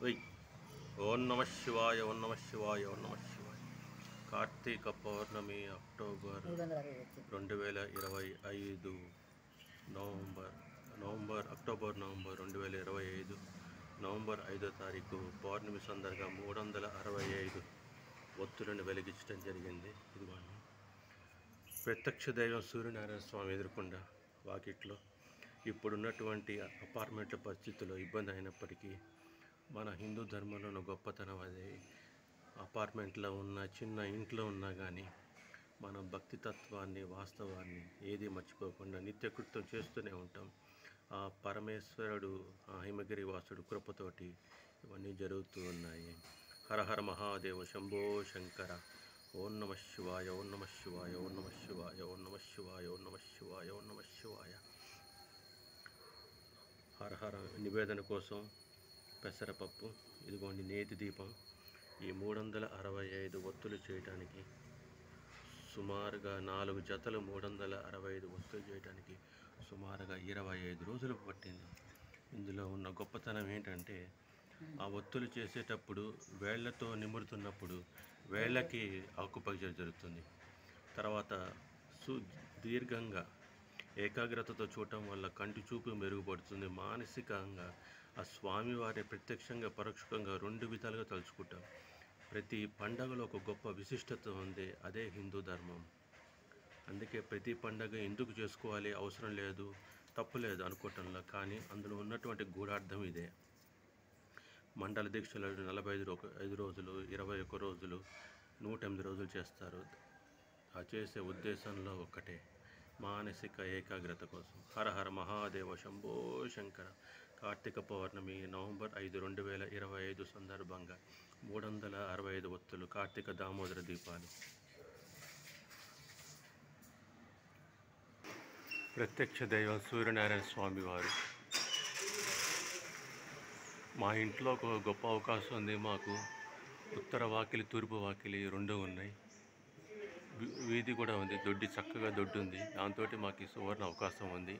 ఓయ్ ఓం నమ శివాయ ఓం నమ శివాయ ఓం నమ శివాయ. కార్తీక పౌర్ణమి అక్టోబర్ 2025 నవంబర్ నవంబర్ 2025 నవంబర్ 5వ తారీఖు పౌర్ణమి సందర్భంగా 365 ఒత్తులను వెలిగించడం జరిగింది. ఇదిగోండి, ప్రత్యక్ష దైవం సూర్యనారాయణ స్వామి ఎదుర్కొండ వాకిట్లో. ఇప్పుడున్నటువంటి అపార్ట్మెంట్ల పరిస్థితుల్లో ఇబ్బంది అయినప్పటికీ మన హిందూ ధర్మంలో ఉన్న గొప్పతనం అదే. అపార్ట్మెంట్లో ఉన్న చిన్న ఇంట్లో ఉన్నా కానీ మన భక్తి తత్వాన్ని, వాస్తవాన్ని ఏది మర్చిపోకుండా నిత్యకృత్యం చేస్తూనే ఉంటాం. ఆ పరమేశ్వరుడు, ఆ హిమగిరి వాసుడు కృపతోటి ఇవన్నీ జరుగుతూ ఉన్నాయి. హర హర మహాదేవ శంభో శంకర. ఓం నమ శివాయ ఓం నమ శివాయ ఓం నమ శివాయ ఓం నమ శివాయ ఓం నమ శివాయ ఓం నమ శివాయ. హర హర నివేదన కోసం పెసరపప్పు, ఇదిగోండి నేతి దీపం. ఈ 365 ఒత్తులు చేయడానికి సుమారుగా 4 జతలు 365 ఒత్తులు చేయడానికి సుమారుగా 25 రోజులు పట్టింది. ఇందులో ఉన్న గొప్పతనం ఏంటంటే, ఆ ఒత్తులు చేసేటప్పుడు వేళ్లతో నిమురుతున్నప్పుడు వేళ్ళకి ఆకుపంక్చర్ జరుగుతుంది. తర్వాత దీర్ఘంగా ఏకాగ్రతతో చూడటం వల్ల కంటి చూపు మెరుగుపడుతుంది. మానసికంగా ఆ స్వామివారిని ప్రత్యక్షంగా పరోక్షంగా 2 విధాలుగా తలుచుకుంటాం. ప్రతి పండగలో ఒక గొప్ప విశిష్టత ఉంది, అదే హిందూ ధర్మం. అందుకే ప్రతి పండగ ఎందుకు చేసుకోవాలి, అవసరం లేదు, తప్పు లేదు అనుకోవటంలో, కానీ అందులో ఉన్నటువంటి గూఢార్థం ఇదే. మండల దీక్షలు 45 రోజులు, 21 రోజులు, 108 రోజులు చేస్తారు. ఆ చేసే ఉద్దేశంలో ఒక్కటే, మానసిక ఏకాగ్రత కోసం. హర హర మహాదేవ శంభో శంకర. కార్తీక పౌర్ణమి నవంబర్ 5, 2025 సందర్భంగా 365 ఒత్తులు, కార్తీక దామోదర దీపాలు. ప్రత్యక్ష దైవం సూర్యనారాయణ స్వామి వారు. మా ఇంట్లో ఒక గొప్ప అవకాశం ఉంది. మాకు ఉత్తర వాకిలి, తూర్పు వాకిలి 2 ఉన్నాయి. వీధి కూడా ఉంది, చక్కగా దొడ్డి ఉంది. దాంతో మాకు సువర్ణ అవకాశం ఉంది.